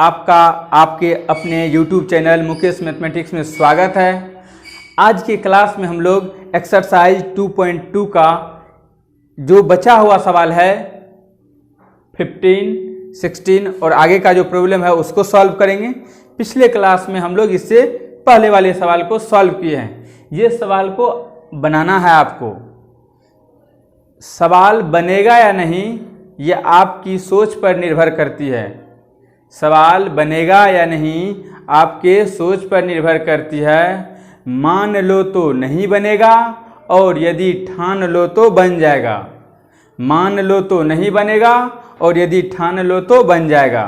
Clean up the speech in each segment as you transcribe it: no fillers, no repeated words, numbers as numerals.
आपका आपके अपने YouTube चैनल मुकेश मैथमेटिक्स में स्वागत है। आज की क्लास में हम लोग एक्सरसाइज 2.2 का जो बचा हुआ सवाल है 15, 16 और आगे का जो प्रॉब्लम है उसको सॉल्व करेंगे। पिछले क्लास में हम लोग इससे पहले वाले सवाल को सॉल्व किए हैं। ये सवाल को बनाना है आपको। सवाल बनेगा या नहीं ये आपकी सोच पर निर्भर करती है। सवाल बनेगा या नहीं आपके सोच पर निर्भर करती है। मान लो तो नहीं बनेगा और यदि ठान लो तो बन जाएगा। मान लो तो नहीं बनेगा और यदि ठान लो तो बन जाएगा।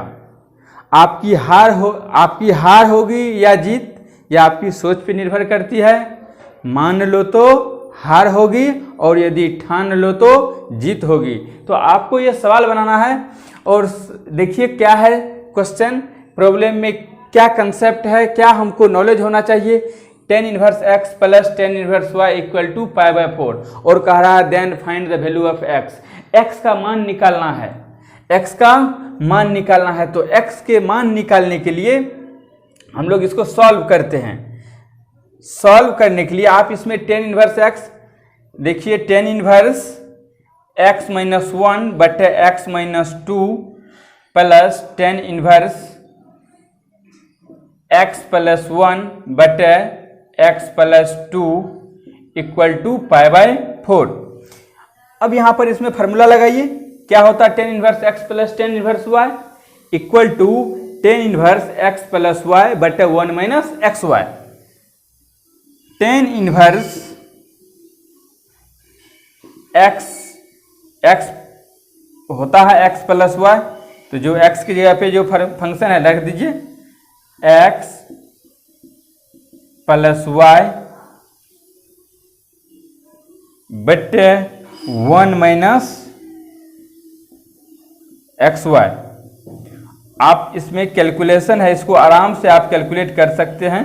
आपकी हार होगी या जीत यह आपकी सोच पर निर्भर करती है। मान लो तो हार होगी और यदि ठान लो तो जीत होगी। तो आपको यह सवाल बनाना है और देखिए क्या है क्वेश्चन, प्रॉब्लम में क्या कंसेप्ट है, क्या हमको नॉलेज होना चाहिए। tan inverse x plus tan inverse y equal to π/4 और कह रहा है then find the value of x। x का मान निकालना है, x का मान निकालना है। तो x के मान निकालने के लिए हम लोग इसको सॉल्व करते हैं। सॉल्व करने के लिए आप इसमें tan इनवर्स x देखिए, tan इनवर्स x माइनस 1 बटे x minus 2 plus tan inverse x plus 1 बटे x प्लस 2 इक्वल टू π/4। अब यहां पर इसमें फार्मूला लगाइए। क्या होता है tan inverse x plus tan inverse y equal to tan inverse x plus y बटे 1 minus xy। tan inverse x होता है x प्लस y, तो जो x की जगह पे जो फंक्शन है रख दीजिए x प्लस y बटे 1 माइनस xy। आप इसमें कैलकुलेशन है, इसको आराम से आप कैलकुलेट कर सकते हैं।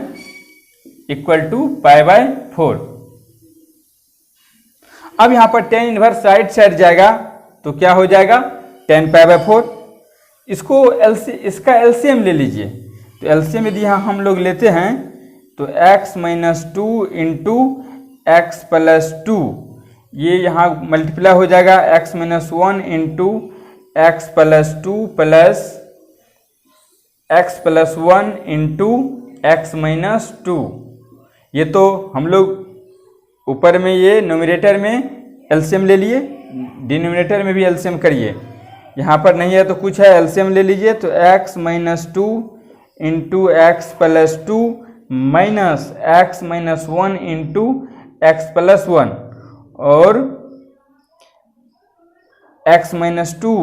Equal to π/4। अब यहां पर tan इनवर्स साइड से हट जाएगा तो क्या हो जाएगा tan π/4। इसका एलसीएम ले लीजिए। तो एलसीएम यदि यहाँ हम लोग लेते हैं तो x minus 2 into X plus 2, ये यहाँ मल्टीप्लाई हो जाएगा x minus 1 into X plus 2 plus x plus 1 into x minus 2। ये तो हम लोग ऊपर में ये न्यूमरेटर में एलसीएम ले लिए, डिनोमिनेटर में भी एलसीएम करिए। यहाँ पर नहीं है तो कुछ है, एलसीएम ले लीजिए। तो x minus 2 into X plus 2 minus X minus 1 into X plus 1 और x minus 2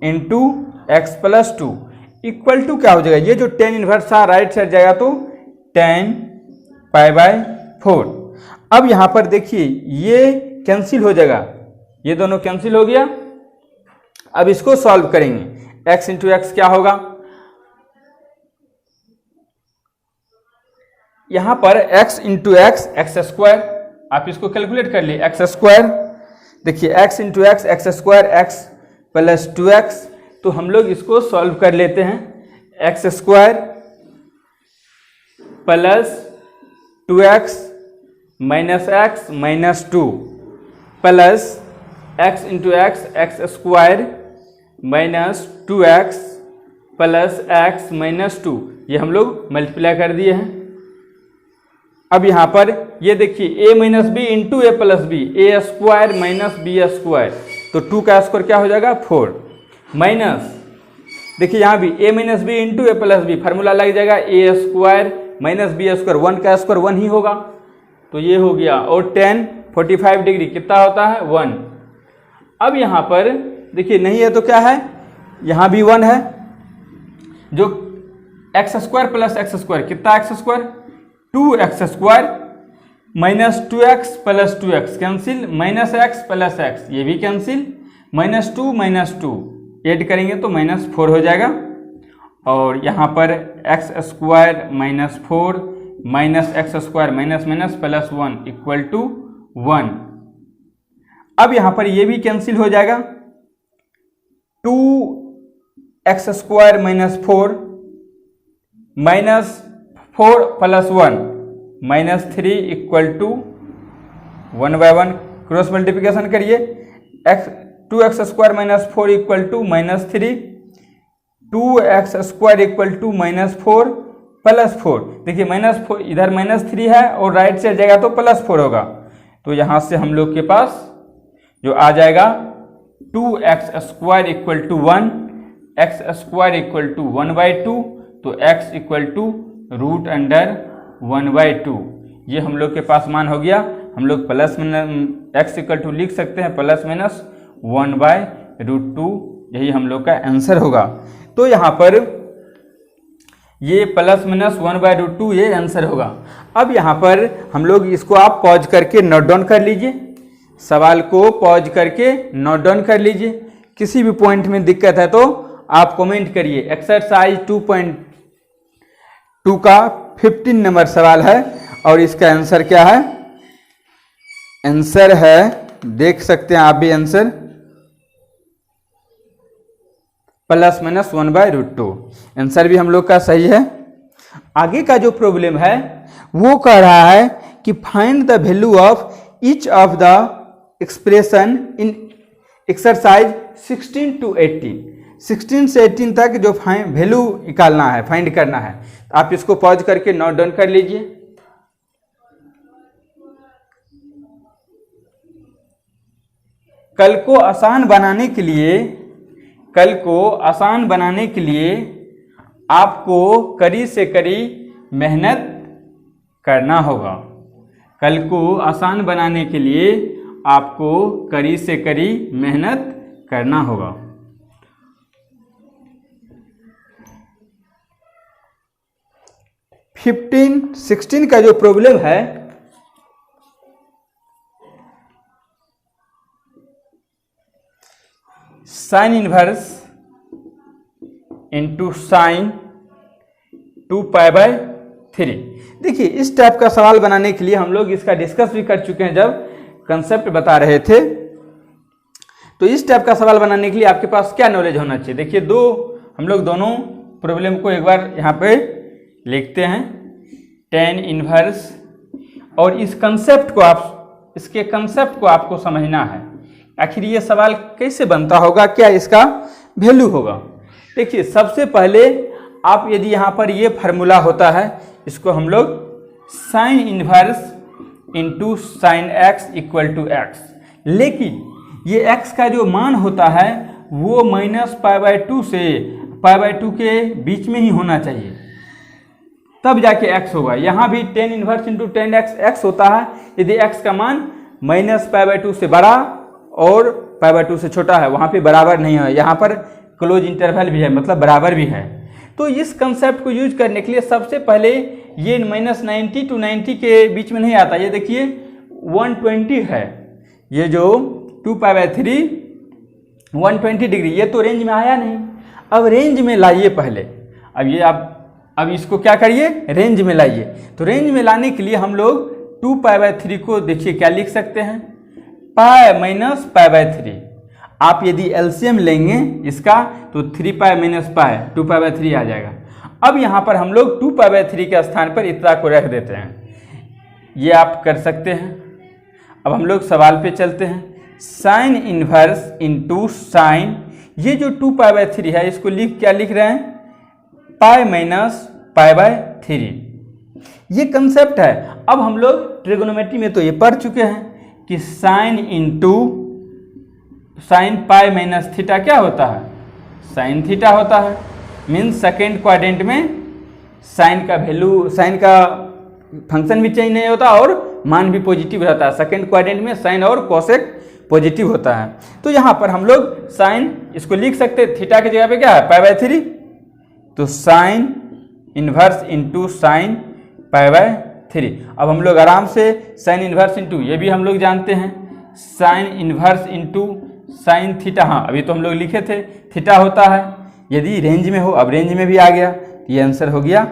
into X plus 2 equal to क्या हो जाएगा, ये जो tan इनवर्स था राइट साइड जाएगा तो tan π/4। अब यहाँ पर देखिए ये कैंसिल हो जाएगा, ये दोनों कैंसिल हो गया। अब इसको सॉल्व करेंगे। x इंटू एक्स क्या होगा, यहां पर x into x x square, आप इसको कैलकुलेट कर लिए एक्स स्क्वायर। देखिए x into x x square x plus 2x। तो हम लोग इसको सॉल्व कर लेते हैं। X square plus 2x minus X minus 2 plus x into x x square minus 2x plus x minus 2, ये हम लोग मल्टीप्लाई कर दिए हैं। अब यहाँ पर ये देखिए a minus B into A plus B, A square minus B square, तो 2 का स्क्वायर क्या हो जाएगा 4 माइनस, देखिए यहाँ भी a minus B into A plus B, formula लग जाएगा A square minus B square, 1 का स्क्वायर 1 ही होगा, तो ये हो गया। और tan 45 डिग्री कितना होता है 1। अब यहाँ पर देखिए नहीं है तो क्या है, यहाँ भी 1 है, जो X square plus X square कितना X square 2x square minus 2x plus 2x cancel, minus X plus X ये भी कैंसिल, माइनस 2 माइनस 2 ऐड करेंगे तो माइनस 4 हो जाएगा। और यहाँ पर एक्स स्क्वायर माइनस 4 माइनस X square minus minus plus 1 equal to 1। अब यहाँ पर ये भी कैंसिल हो जाएगा, 2x square minus 4 -4 + 1 -3 = 1/1 cross multiplication करिए। 2x² - 4 = -3, 2x² = -4 + 4। देखिए -4 इधर -3 है और राइट से जाएगा तो +4 होगा, तो यहाँ से हम लोग के पास जो आ जाएगा 2x² = 1, x² = 1/2, तो x = √1/2। ये हम लोग के पास मान हो गया। हम लोग x = लिख सकते हैं ±1/√2, यही हम लोग का आंसर होगा। तो यहाँ पर ये ±1/√2 ये आंसर होगा। अब यहाँ पर हम लोग इसको आप पॉज करके नोट डाउन कर लीजिए, सवाल को पॉज करके नोट डाउन कर लीजिए। किसी भी पॉइंट में दिक्कत है तो आप कमेंट करिए। एक्सरसाइज 2.2 का 15 नंबर सवाल है और इसका आंसर क्या है? आंसर है, देख सकते हैं आप भी आंसर, ±1/√2। आंसर भी हम लोग का सही है। आगे का जो प्रॉब्लम है वो कह रहा है कि find the value of each of the expression in exercise 16 to 18। 16 से 18 तक जो वैल्यू निकालना है, फाइंड करना है। आप इसको पॉज करके नोट डाउन कर लीजिए। कल को आसान बनाने के लिए आपको कड़ी से कड़ी मेहनत करना होगा। कल को आसान बनाने के लिए आपको कड़ी से कड़ी मेहनत करना होगा। फिफ्टीन 16 का जो प्रॉब्लम है, साइन इनवर्स इंटू साइन 2π/3। देखिए इस टाइप का सवाल बनाने के लिए हम लोग इसका डिस्कस भी कर चुके हैं जब कंसेप्ट बता रहे थे। तो इस टाइप का सवाल बनाने के लिए आपके पास क्या नॉलेज होना चाहिए? देखिए हम लोग दोनों प्रॉब्लम को एक बार यहाँ पे लिखते हैं। tan इनवर्स, और इसके कंसेप्ट को आपको समझना है। आखिर ये सवाल कैसे बनता होगा, क्या इसका वैल्यू होगा। देखिए सबसे पहले आप यदि यहाँ पर ये फार्मूला होता है, इसको हम लोग sine inverse into sine x = x, लेकिन ये x का जो मान होता है वो -π/2 से π/2 के बीच में ही होना चाहिए, तब जाके x होगा। यहाँ भी tan inverse into tan x होता है यदि x का मान -π/2 से बड़ा और π/2 से छोटा है, वहाँ पे बराबर नहीं है। यहाँ पर क्लोज इंटरवल भी है, मतलब बराबर भी है। तो इस कंसेप्ट को यूज करने के लिए सबसे पहले ये -90 to 90 के बीच में नहीं आता। ये देखिए 120 है, ये जो 2π/3 120 डिग्री, ये तो रेंज में आया नहीं। अब रेंज में लाइए पहले। अब इसको क्या करिए, रेंज में लाइए। तो रेंज में लाने के लिए हम लोग 2π/3 को देखिए क्या लिख सकते हैं, π - π/3। आप यदि एलसीएम लेंगे इसका तो 3π - π 2π/3 आ जाएगा। अब यहाँ पर हम लोग 2π/3 के स्थान पर इतना को रख देते हैं, ये आप कर सकते हैं। अब हम लोग सवाल पे चलते हैं। साइन इनवर्स इंटू साइन, ये जो 2π/3 है इसको क्या लिख रहे हैं, π - π/3। ये कंसेप्ट है। अब हम लोग ट्रिगोनोमेट्री में तो ये पढ़ चुके हैं कि sine into sine pi minus theta क्या होता है, साइन थीटा होता है। मीन्स सेकेंड क्वाड्रेंट में साइन का वैल्यू, साइन का फंक्शन भी चेंज नहीं होता और मान भी पॉजिटिव रहता है। सेकेंड क्वाड्रेंट में साइन और कोसेक पॉजिटिव होता है। तो यहाँ पर हम लोग साइन इसको लिख सकते हैं, थीटा की जगह पे क्या है π/3, तो साइन इनवर्स इंटू साइन π/3। अब हम लोग आराम से साइन इनवर्स इंटू, ये भी हम लोग जानते हैं, sine inverse into sine theta. हाँ अभी तो हम लोग लिखे थे थीटा होता है यदि रेंज में हो, अब रेंज में भी आ गया, ये आंसर हो गया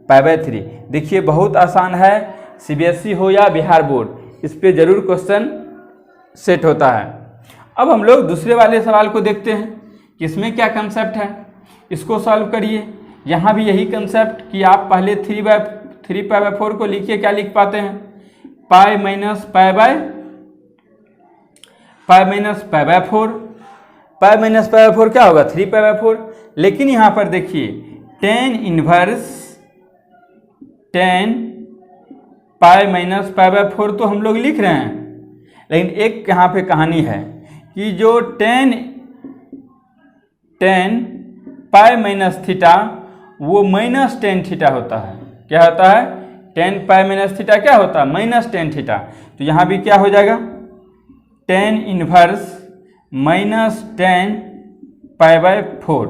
π/3। देखिए बहुत आसान है, सीबीएसई हो या बिहार बोर्ड, इस पे जरूर क्वेश्चन सेट होता है। अब हम लोग दूसरे वाले सवाल को देखते हैं कि इसमें क्या कंसेप्ट है, इसको सॉल्व करिए। यहाँ भी यही कंसेप्ट कि आप पहले 3/4 को लिखिए, क्या लिख पाते हैं, pi minus pi by 4। Pi minus pi by 4 क्या होगा, 3/4। लेकिन यहाँ पर देखिए tan inverse pi minus pi by 4 तो हम लोग लिख रहे हैं, लेकिन एक यहाँ पे कहानी है कि जो tan पाई माइनस थीटा वो माइनस tan थीटा होता है। क्या होता है, tan पाई माइनस थीटा क्या होता है, माइनस tan थीटा। तो यहाँ भी क्या हो जाएगा, tan inverse minus tan pi by 4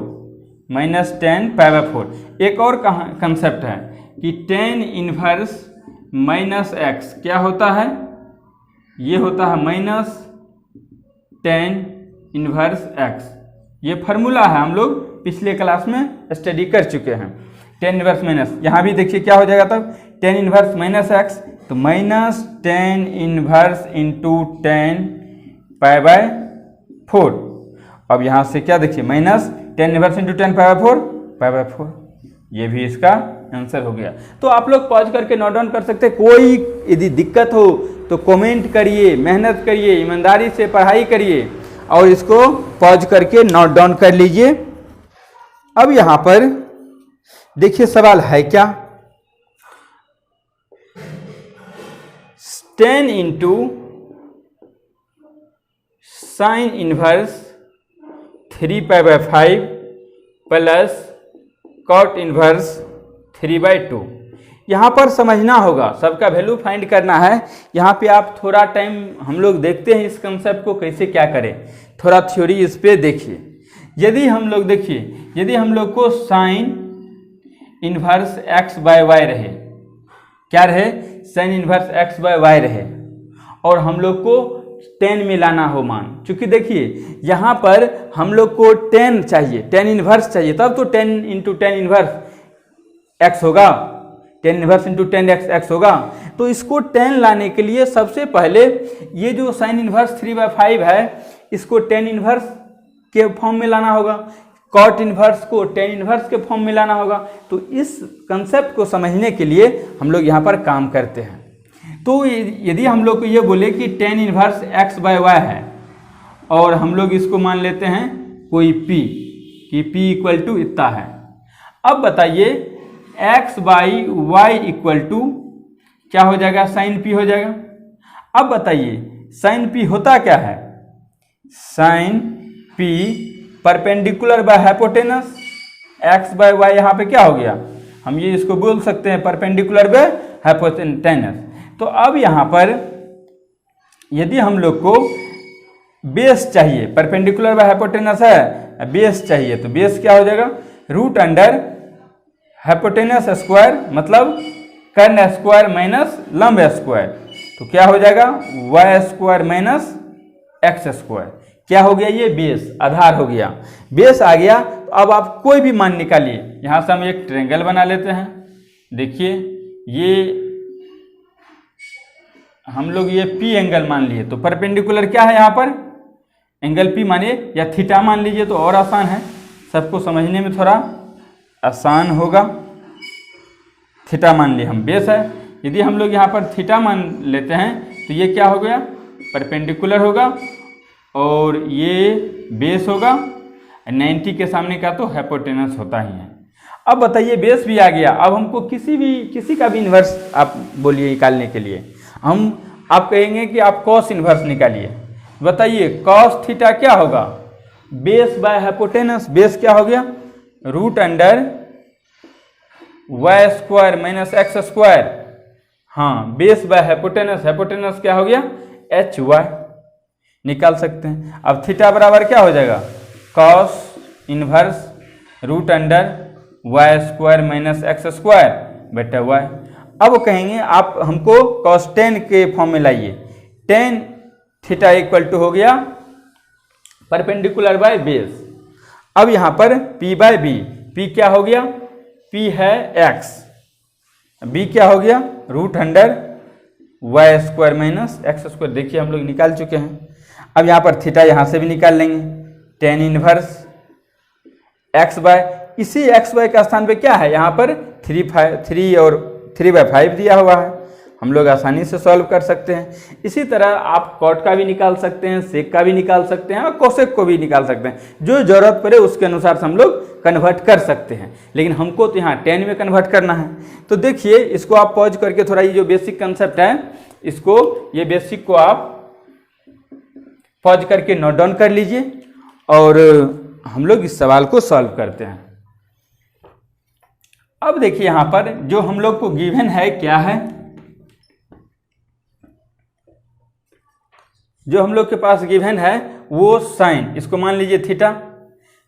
minus tan pi by 4। एक और कंसेप्ट है कि tan इनवर्स माइनस एक्स क्या होता है, ये होता है माइनस tan इनवर्स एक्स। ये फार्मूला है, हम लोग पिछले क्लास में स्टडी कर चुके हैं। tan इनवर्स माइनस, यहाँ भी देखिए क्या हो जाएगा तब, tan इनवर्स माइनस एक्स, तो minus tan inverse into tan pi by 4। अब यहाँ से क्या देखिए, minus tan inverse into tan pi by 4, ये भी इसका आंसर हो गया। तो आप लोग पॉज करके नोट डाउन कर सकते हैं। कोई यदि दिक्कत हो तो कमेंट करिए, मेहनत करिए, ईमानदारी से पढ़ाई करिए और इसको पॉज करके नोट डाउन कर लीजिए। अब यहाँ पर देखिए सवाल है क्या, tan into sine inverse 3 pi by 5 plus cot inverse 3/2। यहाँ पर समझना होगा, सबका वैल्यू फाइंड करना है। यहाँ पे आप थोड़ा टाइम हम लोग देखते हैं इस कंसेप्ट को कैसे क्या करें, थोड़ा थ्योरी इस पे देखिए। यदि हम लोग देखिए, यदि हम लोग को sine inverse x by Y रहे, क्या रहे, sine inverse x by Y रहे, और हम लोग को tan में लाना हो मान, चूंकि देखिए यहाँ पर हम लोग को tan चाहिए, tan इनवर्स चाहिए, तब तो tan into tan inverse x होगा, tan inverse into tan x होगा। तो इसको tan लाने के लिए सबसे पहले ये जो साइन इनवर्स 3/5 है इसको tan इनवर्स के फॉर्म में लाना होगा, कॉट इनवर्स को tan इनवर्स के फॉर्म में लाना होगा। तो इस कंसेप्ट को समझने के लिए हम लोग यहाँ पर काम करते हैं। तो यदि हम लोग को ये बोले कि tan inverse x by Y है और हम लोग इसको मान लेते हैं कोई p, कि p इक्वल टू इतना है। अब बताइए x by Y equal to क्या हो जाएगा, साइन p हो जाएगा। अब बताइए साइन p होता क्या है, sine p perpendicular by hypotenuse, x by Y यहाँ पे क्या हो गया, हम ये इसको बोल सकते हैं परपेंडिकुलर बाय हाइपोटेनस। तो अब यहाँ पर यदि हम लोग को बेस चाहिए, परपेंडिकुलर बाय हाइपोटेनस है, बेस चाहिए, तो बेस क्या हो जाएगा, रूट अंडर हाइपोटेनस स्क्वायर मतलब कर्ण स्क्वायर माइनस लंब स्क्वायर। तो क्या हो जाएगा, Y square minus X square. क्या हो गया, ये बेस आधार हो गया, बेस आ गया। तो अब आप कोई भी मान निकालिए। यहाँ से हम एक ट्रायंगल बना लेते हैं। देखिए ये हम लोग ये पी एंगल मान लिए, तो परपेंडिकुलर क्या है यहाँ पर, एंगल पी मानिए या थीटा मान लीजिए तो और आसान है, सबको समझने में थोड़ा आसान होगा। थीटा मान लिए हम, बेस है। यदि हम लोग यहाँ पर थीटा मान लेते हैं तो ये क्या हो गया, परपेंडिकुलर होगा और ये बेस होगा। 90 के सामने का तो हाइपोटेनस होता ही है। अब बताइए बेस भी आ गया, अब हमको किसी का भी इन्वर्स आप बोलिए निकालने के लिए, आप कहेंगे कि आप कॉस इन्वर्स निकालिए। बताइए कॉस थीटा क्या होगा, बेस बाय हाइपोटेनस, बेस क्या हो गया, root under Y square minus X square. हाँ, बेस बाय हाइपोटेनस, हाइपोटेनस क्या हो गया, एच वाई, निकाल सकते हैं। अब थीटा बराबर क्या हो जाएगा, cos inverse root under Y square minus X square बटा वाई। अब कहेंगे आप हमको cos 10 के फॉर्म में लाइए, tan थीटा इक्वल टू हो गया परपेंडिकुलर बाय बेस। अब यहाँ पर p बाय बी, p क्या हो गया, p है x, b क्या हो गया root under Y square minus X square. देखिए हम लोग निकाल चुके हैं। अब यहाँ पर थीटा यहाँ से भी निकाल लेंगे, tan इनवर्स x बाय इसी एक्स वाई का स्थान पे क्या है, यहाँ पर 3 और 3/5 दिया हुआ है, हम लोग आसानी से सॉल्व कर सकते हैं। इसी तरह आप कॉट का भी निकाल सकते हैं, सेक का भी निकाल सकते हैं और कोसेक को भी निकाल सकते हैं, जो जरूरत पड़े उसके अनुसार से हम लोग कन्वर्ट कर सकते हैं। लेकिन हमको तो यहाँ tan में कन्वर्ट करना है। तो देखिए, इसको आप पॉज करके थोड़ा ये जो बेसिक कंसेप्ट है, इसको ये बेसिक को आप पॉज करके नोट डाउन कर लीजिए और हम लोग इस सवाल को सॉल्व करते हैं। अब देखिए, यहाँ पर जो हम लोग को गिवन है क्या है, जो हम लोग के पास गिवन है वो साइन, इसको मान लीजिए थीटा।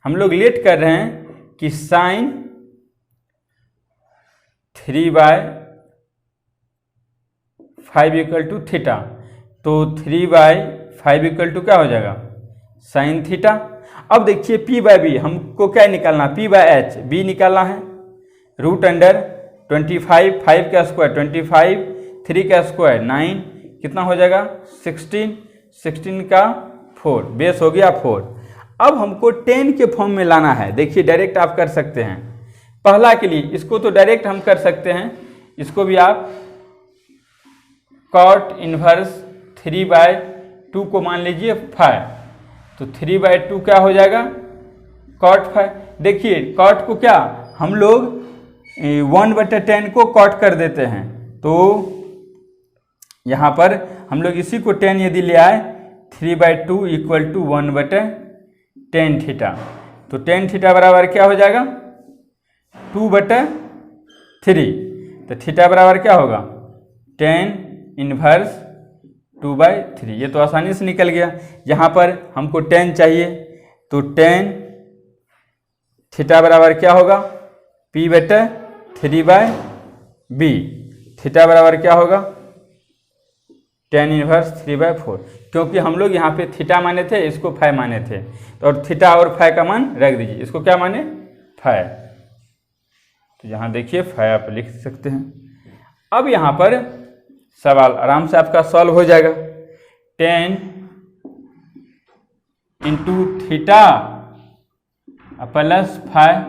हम लोग लेट कर रहे हैं कि साइन 3/5 इक्वल टू थीटा, तो 3/5 इक्वल टू क्या हो जाएगा, साइन थीटा। अब देखिए p/b हमको क्या निकालना, p/h b निकालना है। रूट अंडर 25, 5 का स्क्वायर 25, 3 का स्क्वायर 9, कितना हो जाएगा 16, 16 का 4, बेस हो गया 4। अब हमको 10 के फॉर्म में लाना है। देखिए डायरेक्ट आप कर सकते हैं, पहला के लिए इसको तो डायरेक्ट हम कर सकते हैं, इसको भी आप कॉट इनवर्स 3/2 को मान लीजिए 5, तो 3/2 क्या हो जाएगा कॉट 5। देखिए कॉट को क्या हम लोग 1/10 को कॉट कर देते हैं, तो यहाँ पर हम लोग इसी को 10 यदि ले आए, 3/2 इक्वल टू 1/10 थीटा, तो 10 थीटा बराबर क्या हो जाएगा 2/3, तो थीटा बराबर क्या होगा 10 इनवर्स 2/3। ये तो आसानी से निकल गया। यहाँ पर हमको 10 चाहिए, तो 10 थीटा बराबर क्या होगा p/3/b, थीटा बराबर क्या होगा 10 इनवर्स 3/4, क्योंकि हम लोग यहाँ पे थीटा माने थे, इसको 5 माने थे, तो और थीटा और 5 का मान रख दीजिए, इसको क्या माने 5, तो यहाँ देखिए 5 आप लिख सकते हैं। अब यहाँ पर सवाल आराम से आपका सॉल्व हो जाएगा। 10 इंटू थीटा प्लस 5,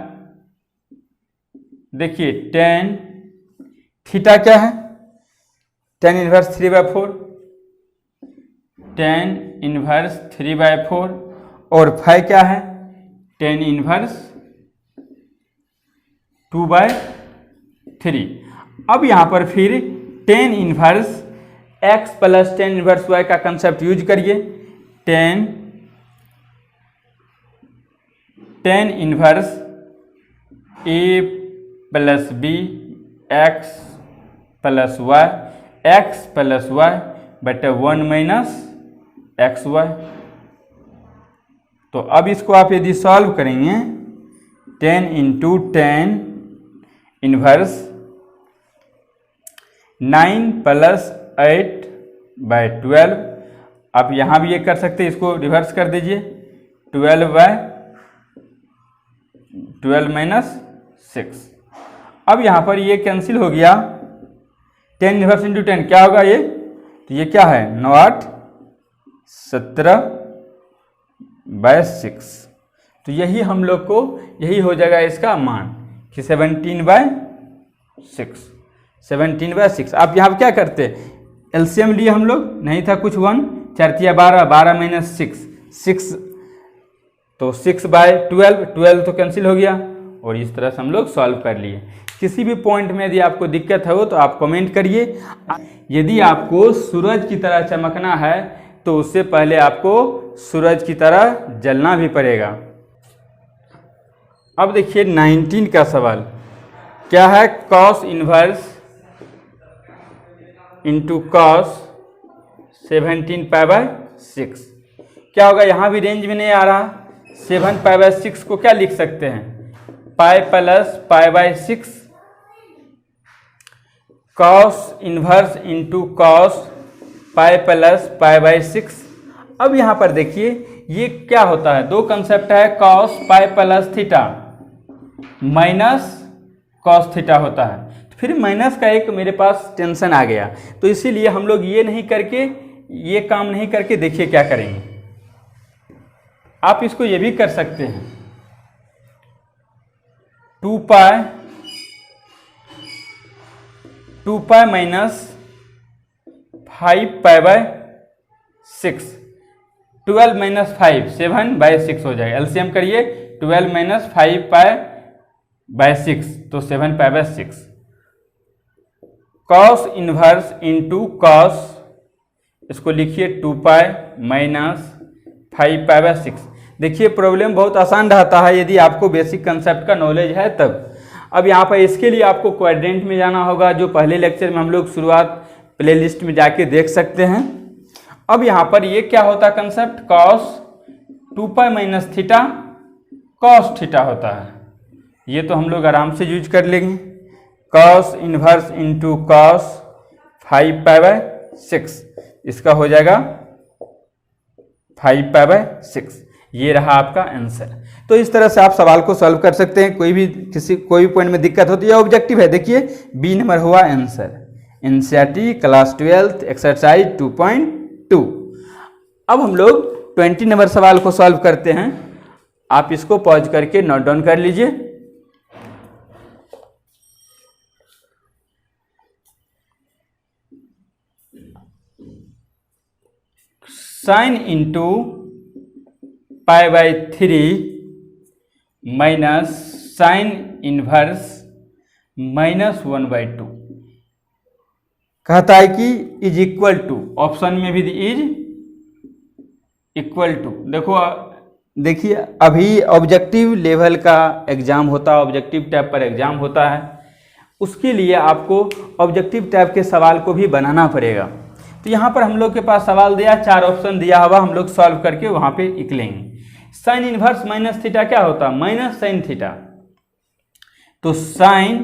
देखिए 10 थीटा क्या है 10 इनवर्स 3/4, 10 इनवर्स 3/4 और 5 क्या है 10 इनवर्स 2/3। अब यहाँ पर फिर 10 inverse x plus 10 inverse y का कंसेप्ट यूज करिए। 10 inverse a plus b x plus y, x plus y बटे 1 माइनस एक्स वाई। तो अब इसको आप यदि सॉल्व करेंगे, 10 इंटू 10 इनवर्स 9 प्लस 8/12, आप यहाँ भी ये कर सकते हैं, इसको रिवर्स कर दीजिए 12/12 माइनस 6। अब यहाँ पर ये कैंसिल हो गया, 10 इनवर्स इंटू 10 क्या होगा ये, तो ये क्या है 9 8 17/6, तो यही हम लोग को यही हो जाएगा इसका मान कि 17/6। आप यहाँ पर क्या करते, एलसीएम लिए हम लोग, नहीं था कुछ 1 4 12, 12 माइनस 6, तो 6/12, 12 तो कैंसिल हो गया, और इस तरह से हम लोग सॉल्व कर लिए। किसी भी पॉइंट में यदि आपको दिक्कत हो तो आप कमेंट करिए। यदि आपको सूरज की तरह चमकना है तो उससे पहले आपको सूरज की तरह जलना भी पड़ेगा। अब देखिए 19 का सवाल क्या है, कॉस इनवर्स इंटू कॉस 17π/6 क्या होगा, यहाँ भी रेंज में नहीं आ रहा। 7π/6 को क्या लिख सकते हैं, pi plus π/6, cos inverse into cos pi plus π/6। अब यहाँ पर देखिए ये क्या होता है, दो कंसेप्ट है, cos pi plus theta minus cos theta होता है, तो फिर माइनस का एक मेरे पास टेंशन आ गया, तो इसीलिए हम लोग ये नहीं करके, ये काम नहीं करके देखिए क्या करेंगे। आप इसको ये भी कर सकते हैं, 2 pi minus 5 pi by 6, 12 minus 5 7/6 हो जाएगा। एलसीएम करिए, 12 माइनस 5 पाई बाय 6 तो 7 पाई by 6। Cos inverse into cos, इसको लिखिए 2 पाई माइनस 5 पाई बाय 6। देखिए प्रॉब्लम बहुत आसान रहता है यदि आपको बेसिक कंसेप्ट का नॉलेज है तब। अब यहाँ पर इसके लिए आपको क्वाड्रेंट में जाना होगा, जो पहले लेक्चर में हम लोग शुरुआत प्लेलिस्ट में जाके देख सकते हैं। अब यहाँ पर ये क्या होता है concept, cos 2 pi minus theta cos theta होता है। ये तो हम लोग आराम से यूज कर लेंगे। Cos inverse into cos 5 pi by 6, इसका हो जाएगा 5 पाई बाय 6। ये रहा आपका आंसर। तो इस तरह से आप सवाल को सॉल्व कर सकते हैं। कोई भी पॉइंट में दिक्कत होती है, ऑब्जेक्टिव है। देखिए बी नंबर हुआ आंसर। NCERT class 12 exercise 2.2। अब हम लोग 20 नंबर सवाल को सॉल्व करते हैं। आप इसको पॉज करके नोट डाउन कर लीजिए। Sine into pi by 3 minus sine inverse -1/2 कहता है कि इज इक्वल टू, ऑप्शन में भी इज इक्वल टू। देखिए अभी ऑब्जेक्टिव लेवल का एग्जाम होता है, ऑब्जेक्टिव टाइप पर एग्जाम होता है, उसके लिए आपको ऑब्जेक्टिव टाइप के सवाल को भी बनाना पड़ेगा। तो यहाँ पर हम लोग के पास सवाल दिया, 4 ऑप्शन दिया हुआ, हम लोग सॉल्व करके वहाँ पे निकलेंगे। साइन इनवर्स माइनस थीटा क्या होता है, माइनस साइन थीटा। तो साइन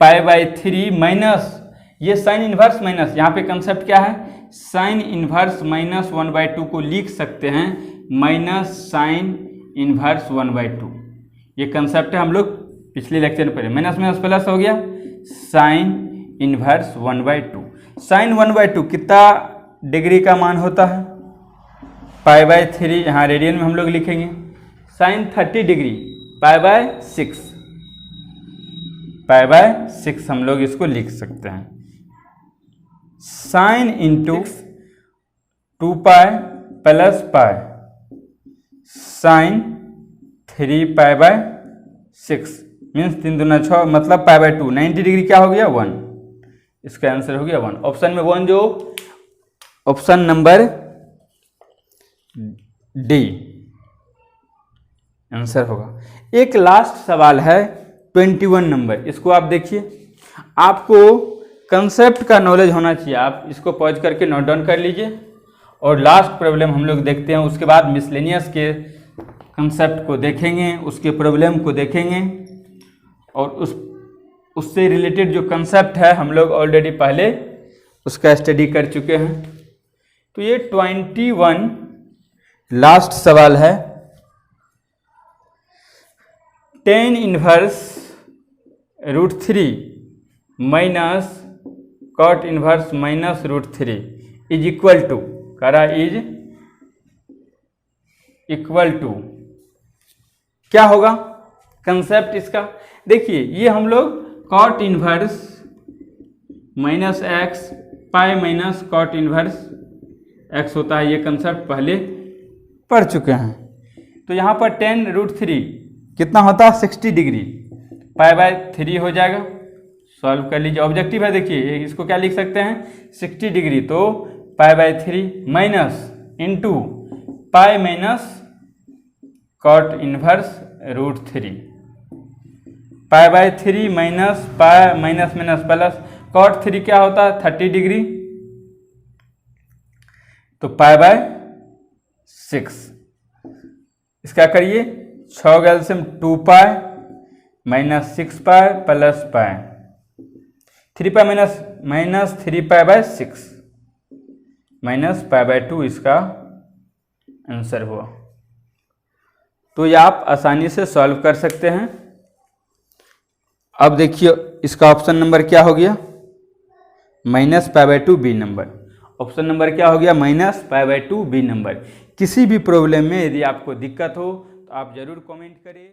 पाई बाय 3 माइनस, ये साइन इनवर्स माइनस, यहाँ पे कंसेप्ट क्या है, साइन इनवर्स -1/2 को लिख सकते हैं माइनस साइन इनवर्स 1/2। ये कंसेप्ट है, हम लोग पिछले लेक्चर में पढ़े। माइनस माइनस प्लस हो गया, साइन इनवर्स 1/2। साइन 1/2 कितना डिग्री का मान होता है, पाई बाय 3, यहाँ रेडियन में हम लोग लिखेंगे। Sine 30 degree pi by 6, pi by 6 हम लोग इसको लिख सकते हैं। Sine into 2 pi plus pi sine 3 pi by 6 means 3 दूना 6 मतलब पाई बाय 2। 90 डिग्री क्या हो गया, 1। इसका आंसर हो गया 1। ऑप्शन में 1, जो ऑप्शन नंबर डी आंसर होगा। एक लास्ट सवाल है 21 नंबर, इसको आप देखिए। आपको कंसेप्ट का नॉलेज होना चाहिए, आप इसको पॉज करके नोट डाउन कर लीजिए। और लास्ट प्रॉब्लम हम लोग देखते हैं, उसके बाद मिसलेनियस के कंसेप्ट को देखेंगे, उसके प्रॉब्लम को देखेंगे, और उससे रिलेटेड जो कंसेप्ट है हम लोग ऑलरेडी पहले उसका स्टडी कर चुके हैं। तो ये 21 लास्ट सवाल है। tan inverse √3 minus cot inverse minus √3 is equal to, करा इज इक्वल टू क्या होगा कंसेप्ट इसका। देखिए ये हम लोग cot inverse minus x pi minus cot inverse x होता है, ये कंसेप्ट पहले पढ़ चुके हैं। तो यहाँ पर tan √3 कितना होता है, 60 डिग्री, पाई बाय 3 हो जाएगा। सॉल्व कर लीजिए, ऑब्जेक्टिव है। देखिए इसको क्या लिख सकते हैं, 60 डिग्री, तो pi by 3 minus into pi minus cot inverse √3, pi by 3 minus pi minus minus plus cot 3 क्या होता है, 30 डिग्री, तो पाई बाय 6। इसका करिए 6 का LCM 2 pi minus 6 pi plus pi, 3 pi minus 3 pi by 6 minus pi by 2 इसका answer हुआ। तो ये आप आसानी से सॉल्व कर सकते हैं। अब देखिए इसका ऑप्शन नंबर क्या हो गया, -π/2 बी नंबर। ऑप्शन नंबर क्या हो गया, -π/2 बी नंबर। किसी भी प्रॉब्लम में यदि आपको दिक्कत हो तो आप जरूर कमेंट करें।